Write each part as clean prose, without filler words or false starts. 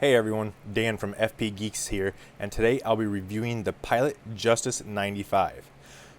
Hey everyone, Dan from FP Geeks here, and today I'll be reviewing the Pilot Justus 95.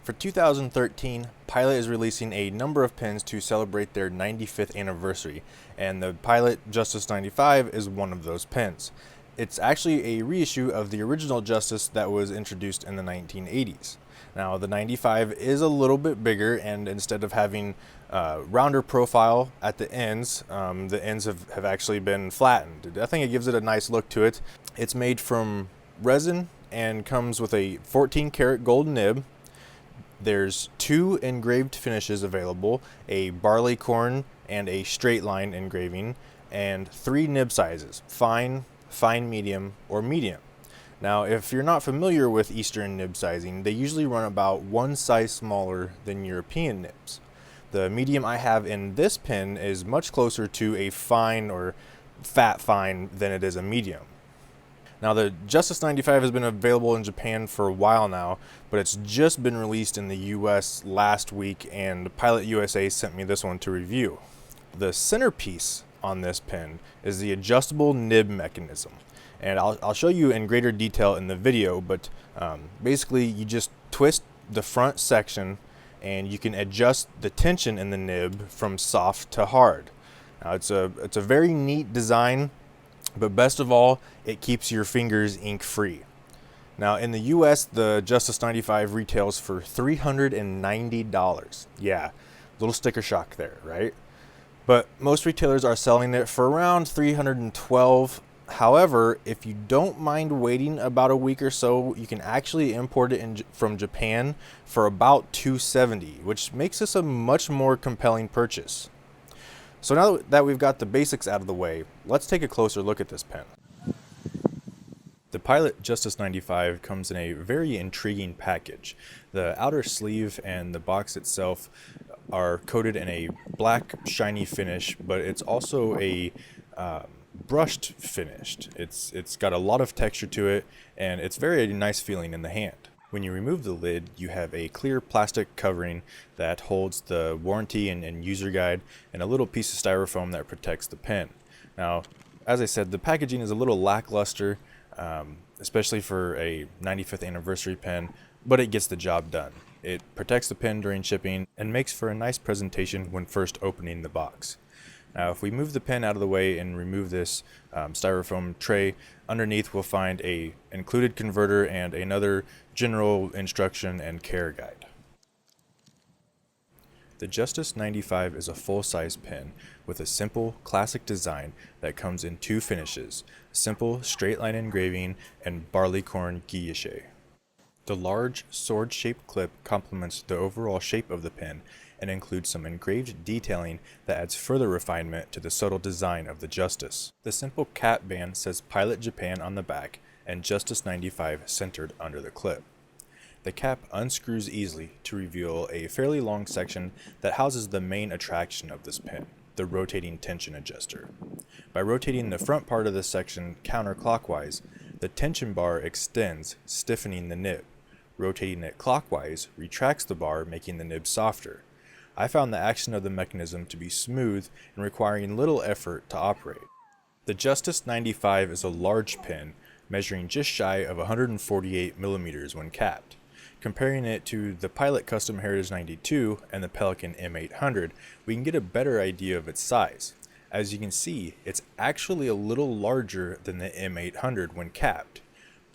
For 2013, Pilot is releasing a number of pins to celebrate their 95th anniversary, and the Pilot Justus 95 is one of those pins. It's actually a reissue of the original Justus that was introduced in the 1980s. Now, the 95 is a little bit bigger, and instead of having rounder profile at the ends have actually been flattened. I think it gives it a nice look to it. It's made from resin and comes with a 14 karat gold nib. There's 2 engraved finishes available, a barley corn and a straight line engraving, and 3 nib sizes, fine, medium, or medium. Now, if you're not familiar with Eastern nib sizing, they usually run about 1 size smaller than European nibs. The medium I have in this pin is much closer to a fine or fat fine than it is a medium. Now, the Justus 95 has been available in Japan for a while now, but it's just been released in the US last week, and Pilot USA sent me this one to review. The centerpiece on this pin is the adjustable nib mechanism. And I'll show you in greater detail in the video, but basically you just twist the front section and you can adjust the tension in the nib from soft to hard. Now, it's a very neat design, but best of all, it keeps your fingers ink free. Now, in the US, the Justus 95 retails for $390. Yeah, little sticker shock there, right? But most retailers are selling it for around $312. However, if you don't mind waiting about a week or so, you can actually import it from Japan for about $270, which makes this a much more compelling purchase. So now that we've got the basics out of the way, let's take a closer look at this pen. The Pilot Justus 95 comes in a very intriguing package. The outer sleeve and the box itself are coated in a black shiny finish, but it's also a brushed finished. It's got a lot of texture to it, and it's very nice feeling in the hand. When you remove the lid, you have a clear plastic covering that holds the warranty and user guide, and a little piece of styrofoam that protects the pen. Now, as I said, the packaging is a little lackluster, especially for a 95th anniversary pen, but it gets the job done. It protects the pen during shipping and makes for a nice presentation when first opening the box. Now, if we move the pen out of the way and remove this styrofoam tray, underneath we'll find a included converter and another general instruction and care guide. The Justus 95 is a full-size pen with a simple, classic design that comes in 2 finishes, simple straight line engraving and barleycorn guilloche. The large sword-shaped clip complements the overall shape of the pen and includes some engraved detailing that adds further refinement to the subtle design of the Justus. The simple cap band says Pilot Japan on the back and Justus 95 centered under the clip. The cap unscrews easily to reveal a fairly long section that houses the main attraction of this pen, the rotating tension adjuster. By rotating the front part of this section counterclockwise, the tension bar extends, stiffening the nib. Rotating it clockwise retracts the bar, making the nib softer. I found the action of the mechanism to be smooth and requiring little effort to operate. The Justus 95 is a large pen, measuring just shy of 148 millimeters when capped. Comparing it to the Pilot Custom Heritage 92 and the Pelican M800, we can get a better idea of its size. As you can see, it's actually a little larger than the M800 when capped.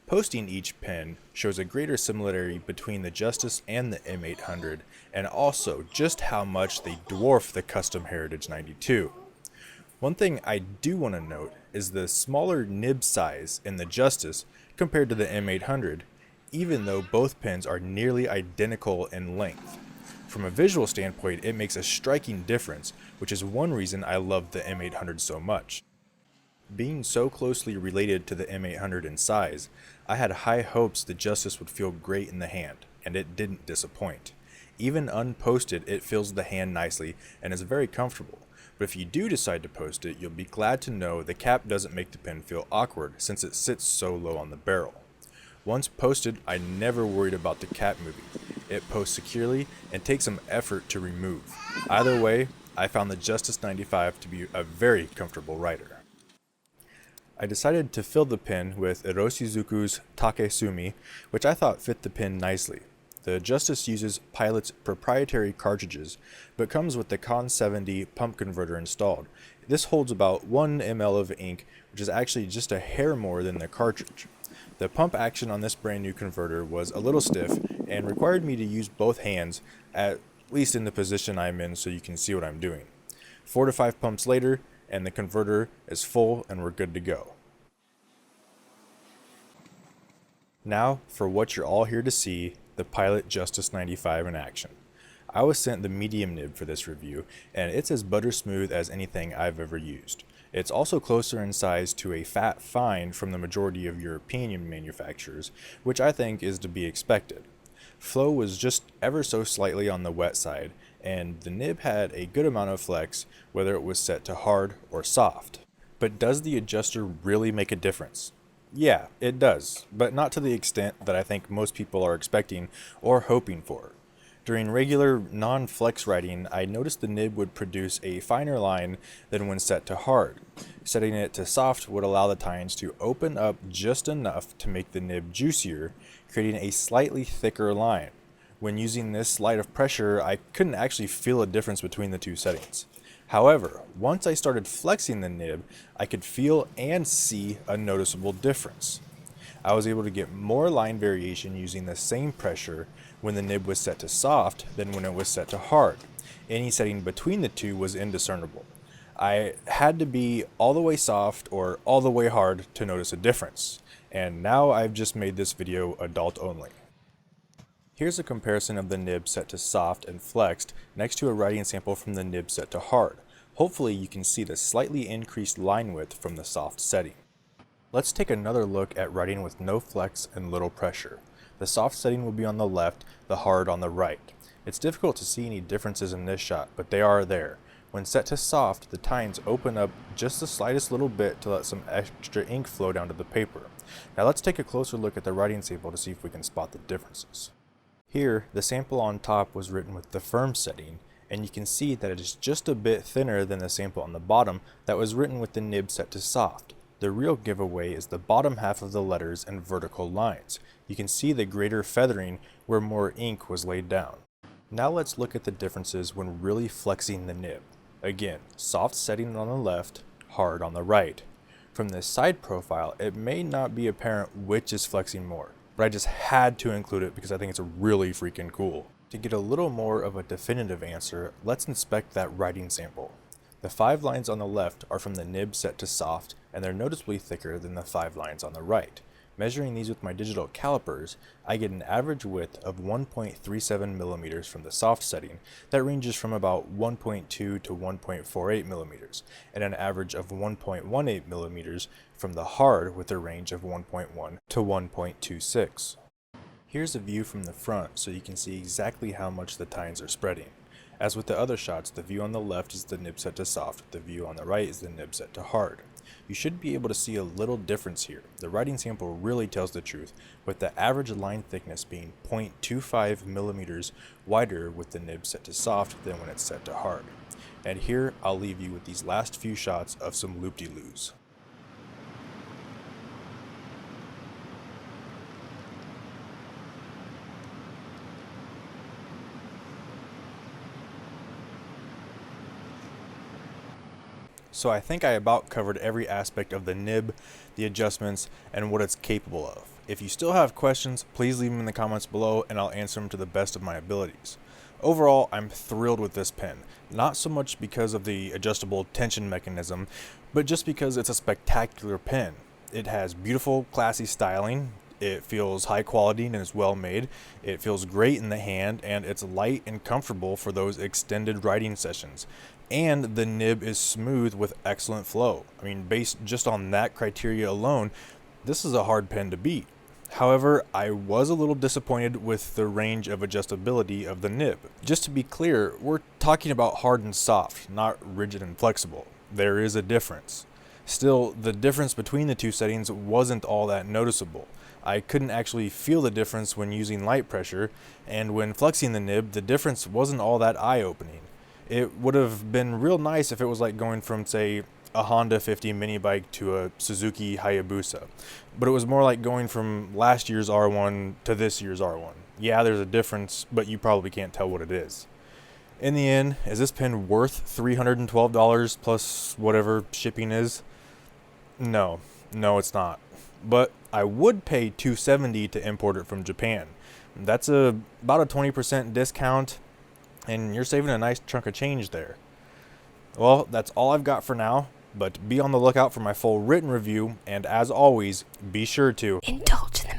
Posting each pen shows a greater similarity between the Justus and the M800, and also just how much they dwarf the Custom Heritage 92. One thing I do want to note is the smaller nib size in the Justus compared to the M800, even though both pens are nearly identical in length. From a visual standpoint, it makes a striking difference, which is one reason I love the M800 so much. Being so closely related to the M800 in size, I had high hopes the Justus would feel great in the hand, and it didn't disappoint. Even unposted, it fills the hand nicely and is very comfortable. But if you do decide to post it, you'll be glad to know the cap doesn't make the pen feel awkward since it sits so low on the barrel. Once posted, I never worried about the cap moving. It posts securely and takes some effort to remove. Either way, I found the Justus 95 to be a very comfortable writer. I decided to fill the pin with Iroshizuku's Takesumi, which I thought fit the pin nicely. The Justus uses Pilot's proprietary cartridges, but comes with the Con 70 pump converter installed. This holds about 1 ml of ink, which is actually just a hair more than the cartridge. The pump action on this brand new converter was a little stiff and required me to use both hands, at least in the position I'm in, so you can see what I'm doing. 4 to 5 pumps later, and the converter is full and we're good to go. Now for what you're all here to see, the Pilot Justus 95 in action. I was sent the medium nib for this review, and it's as butter smooth as anything I've ever used. It's also closer in size to a fat fine from the majority of European manufacturers, which I think is to be expected. Flow was just ever so slightly on the wet side, and the nib had a good amount of flex, whether it was set to hard or soft. But does the adjuster really make a difference? Yeah, it does, but not to the extent that I think most people are expecting or hoping for. During regular non-flex writing, I noticed the nib would produce a finer line than when set to hard. Setting it to soft would allow the tines to open up just enough to make the nib juicier, creating a slightly thicker line. When using this slide of pressure, I couldn't actually feel a difference between the two settings. However, once I started flexing the nib, I could feel and see a noticeable difference. I was able to get more line variation using the same pressure when the nib was set to soft than when it was set to hard. Any setting between the two was indiscernible. I had to be all the way soft or all the way hard to notice a difference. And now I've just made this video adult only. Here's a comparison of the nib set to soft and flexed next to a writing sample from the nib set to hard. Hopefully you can see the slightly increased line width from the soft setting. Let's take another look at writing with no flex and little pressure. The soft setting will be on the left, the hard on the right. It's difficult to see any differences in this shot, but they are there. When set to soft, the tines open up just the slightest little bit to let some extra ink flow down to the paper. Now let's take a closer look at the writing sample to see if we can spot the differences. Here, the sample on top was written with the firm setting, and you can see that it is just a bit thinner than the sample on the bottom that was written with the nib set to soft. The real giveaway is the bottom half of the letters and vertical lines. You can see the greater feathering where more ink was laid down. Now let's look at the differences when really flexing the nib. Again, soft setting on the left, hard on the right. From this side profile, it may not be apparent which is flexing more, but I just had to include it because I think it's really freaking cool. To get a little more of a definitive answer, let's inspect that writing sample. The 5 lines on the left are from the nib set to soft, and they're noticeably thicker than the 5 lines on the right. Measuring these with my digital calipers, I get an average width of 1.37 millimeters from the soft setting that ranges from about 1.2 to 1.48 millimeters, and an average of 1.18 millimeters from the hard with a range of 1.1 to 1.26. Here's a view from the front so you can see exactly how much the tines are spreading. As with the other shots, the view on the left is the nib set to soft, the view on the right is the nib set to hard. You should be able to see a little difference here. The writing sample really tells the truth, with the average line thickness being 0.25 millimeters wider with the nib set to soft than when it's set to hard. And here I'll leave you with these last few shots of some loop-de-loos. So I think I about covered every aspect of the nib, the adjustments, and what it's capable of. If you still have questions, please leave them in the comments below and I'll answer them to the best of my abilities. Overall, I'm thrilled with this pen, not so much because of the adjustable tension mechanism, but just because it's a spectacular pen. It has beautiful, classy styling, it feels high quality and is well made, it feels great in the hand, and it's light and comfortable for those extended writing sessions. And the nib is smooth with excellent flow. I mean, based just on that criteria alone, this is a hard pen to beat. However, I was a little disappointed with the range of adjustability of the nib. Just to be clear, we're talking about hard and soft, not rigid and flexible. There is a difference. Still, the difference between the two settings wasn't all that noticeable. I couldn't actually feel the difference when using light pressure, and when flexing the nib, the difference wasn't all that eye-opening. It would have been real nice if it was like going from, say, a Honda 50 mini bike to a Suzuki Hayabusa, but it was more like going from last year's R1 to this year's R1. Yeah, there's a difference, but you probably can't tell what it is. In the end, is this pen worth $312 plus whatever shipping is? No, it's not. But I would pay $270 to import it from Japan. That's about a 20% discount, and you're saving a nice chunk of change there. Well, that's all I've got for now, but be on the lookout for my full written review, and as always, be sure to indulge in